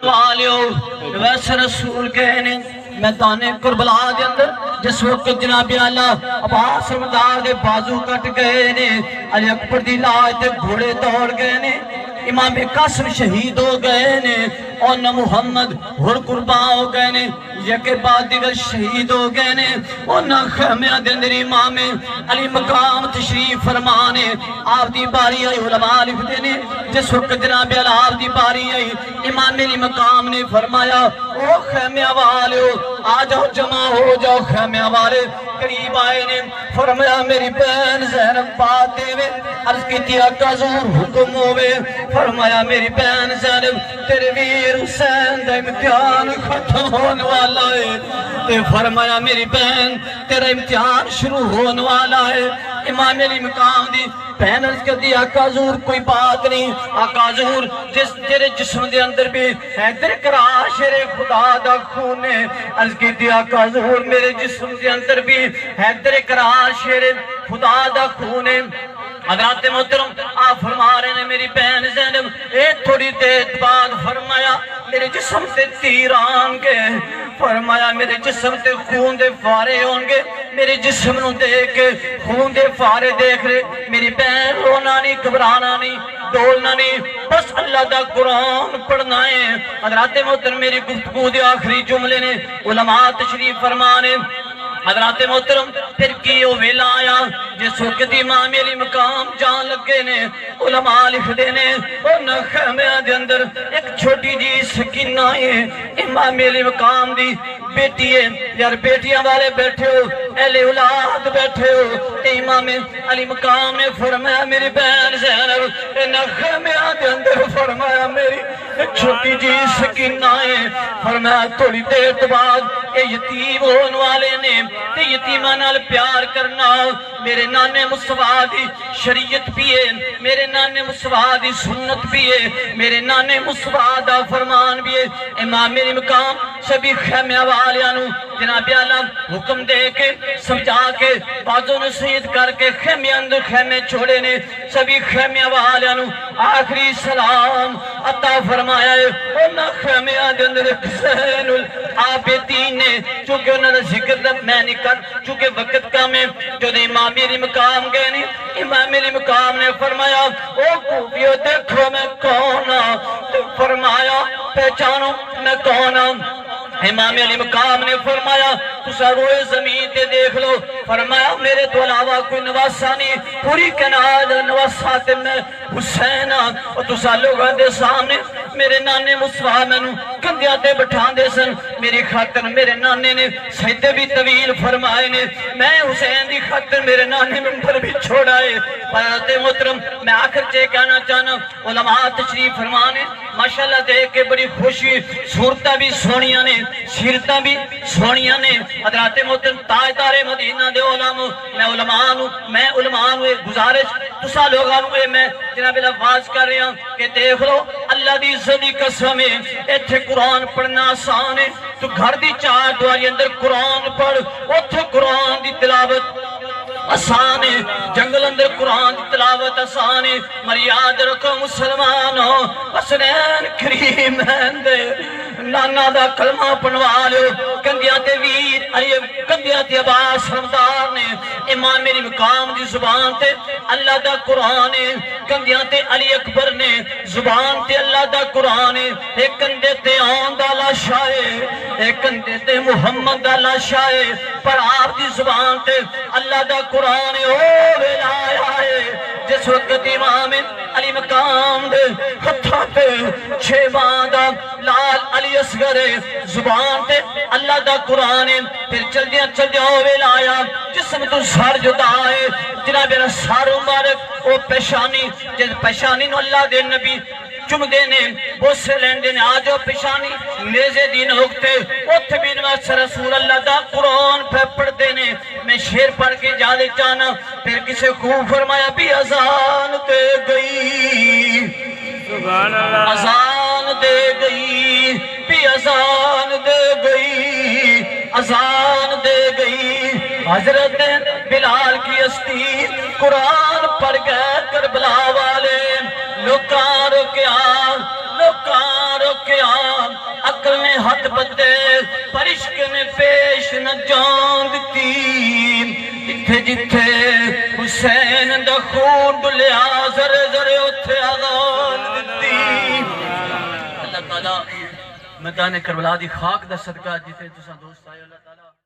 والیو ویسے رسول کہنے میدان کربلا دے اندر جس وقت جناب اعلیٰ عباس رمضان دے بازو کٹ گئے نے، علی اکبر دی لاج تے گھوڑے دوڑ گئے نے، امام قاسم شہید ہو گئے نے، اور نہ محمد ہر قربان ہو گئے نے، یکے بعد دیگر شہید ہو گئے نے، اور نہ خیمہ دے اندر امام علی مقام تشریف فرمانے آپ دی باری آئی علماء لکھ دینے جس وقت جناب اعلیٰ آپ دی باری آئی امام علی مقام نے فرمایا او خیمہ والے آ جاؤ جمع ہو جاؤ، خیمہ والے قریب آئے نے، فرمایا میری بہن زینب بات دے وے، عرض کی تیا کا ظہور حکم ہوئے، فرمایا میری بہن زینب تیرے ویر حسین دا امتحان ختم ہونے والا ہے، تے فرمایا میری بہن تیرا امتحان شروع ہونے والا ہے۔ امام علی مقام دی بہن عرض کر دی آقا حضور کوئی بات نہیں، آقا حضور جس تیرے جسم دے اندر بھی حیدر کرا شیر خدا دا خون ہے، عرض کی دی آقا حضور میرے جسم دے اندر بھی حیدر کرا شیر خدا دا خون ہے۔ حضرات محترم آپ فرما رہے ہیں میری بہن زینب ایک تھوڑی دیر بعد فرمایا میرے جسم تے تیر آن گے، فرمایا میرے جسم تے خون دے فارے ہوں گے، میرے جسم نو دیکھ کے خون دے فارے دیکھ رہے، میری بہن رونا نہیں گھبرانا نہیں ڈولنا نہیں، بس اللہ دا قرآن پڑھنا ہے۔ حضرات محترم میری گفتگو دے آخری جملے نے علماء تشریف فرمانے، حضرات محترم پھر کیوں ویلا آیا جس وقت امام علی مقام جان لگے نے، علماء لکھ دینے اور نہ خیمہ دے اندر ایک چھوٹی جی سکینہ ہے، امام علی مقام دی بیٹی ہے، یار بیٹیاں والے بیٹھے ہو اہل اولاد بیٹھے ہو، امام علی مقام نے فرمایا میری بہن زینب نہ خیمہ دے اندر فرمایا میری ایک چھوٹی جی سکینہ ہے، فرمایا تھوڑی دیر بعد اے یتیم ہون والے نے تے یتیمہ نال پیار کرنا، میرے نانے مصطفیٰ دی شریعت بھی ہے، میرے نانے مصطفیٰ دی سنت بھی ہے، میرے نانے مصطفیٰ دا فرمان بھی ہے۔ امام میری مقام سبھی خیمہ والیانو جناب اعلیٰ حکم دے کے سمجھا کے بازو نصیحت کر کے خیمے اندر خیمے چھوڑے نے، سبھی خیمہ والیانو آخری سلام عطا فرمایا ہے۔ اور نہ خیمے اندر زین العابدین نے چونکہ انہوں نے ذکر میں نہیں کر چونکہ وقت کم ہے، جو امام میری مقام گئے نہیں، امام میری مقام نے فرمایا او کوفیو دیکھو میں کون ہوں، تو فرمایا پہچانو میں کون ہوں۔ امام علی مقام نے فرمایا تسا روئے زمین تے دیکھ لو، فرمایا میرے تو علاوہ کوئی نواسا نہیں، پوری کناد نواسات میں حسین اور تسا لوگاں دے سامنے میرے نانے مصطفیٰ میں نو کندیاں تے بٹھان دے سن، میری خاطر میرے نانے نے سجدے بھی طویل فرمائے نے، میں حسین دی خاطر میرے نانے منبر بھی چھوڑا ہے۔ حضرات محترم میں آخر چے کہنا چاہنا علماء تشریف فرمانے ماشاءاللہ دیکھ کے بڑی خوشی، صورتہ بھی سونیاں نے، سیرتہ بھی سونیاں نے۔ حضرات محترم تاجدار مدینہ دے علماء میں علماء ایک گزارش تسا لوگاں میں جناب لفاظ کر رہے ہیں کہ دیکھ لو اللہ دی عزت دی قسم ہے ایتھے قرآن پڑھنا آسان ہے، تو گھر دی چار دیواری اندر قرآن پڑھ، اوتھے قرآن دی تلاوت آسان ہے، جنگل اندر قرآن دی تلاوت آسان ہے، مر یاد رکھو مسلمانوں حسنین کریمین دے نانا دا کلمہ پڑھوا لو، کندیاں تے ویر علی کندیاں تے عباس رمضان نے، امام میری مقام دی زبان تے اللہ دا قرآن ہے، کندیاں تے علی اکبر نے زبان تے اللہ دا قرآن ہے، ایک کندے تے آن دا لاشا ہے، ایک کندے تے محمد دا لاشا ہے، پر آپ دی زبان تے اللہ دا قرآن ہے۔ او ویلایا ہے جس وقت امام علی مقام دے ہتھاں تے چھ باندہ لال علی اصغر زبان تے اللہ دا قرآن ہے، پھر چل دیا ہوئے لایا جسم تو سار جدا ہے، جناب سار مبارک او پیشانی جس پیشانی نو اللہ دے نبی چم دینے بوسے لین دینے آجو پیشانی نیزے دین ہوکتے اتھ بین واسہ رسول اللہ دا قرآن پہ پڑھ دینے، میں شیر پڑھ کے جالے چانا پھر کسے خوب فرمایا بھی ازان دے گئی، ازان دے گئی، بھی ازان دے گئی، ازان دے گئی، حضرت بلال کی ہستی قرآن پڑھ گئے کربلا والے، لوکاں روکیا حد بدے پر عشق نے پیش نہ جان دتی جتھے جتھے حسین دا خون ڈلیا ذرے ذرے اتھے آذان دتی اللہ تعالیٰ میدان کربلا دی خاک دا صدقہ جتھے تساں دوست آئے اللہ تعالیٰ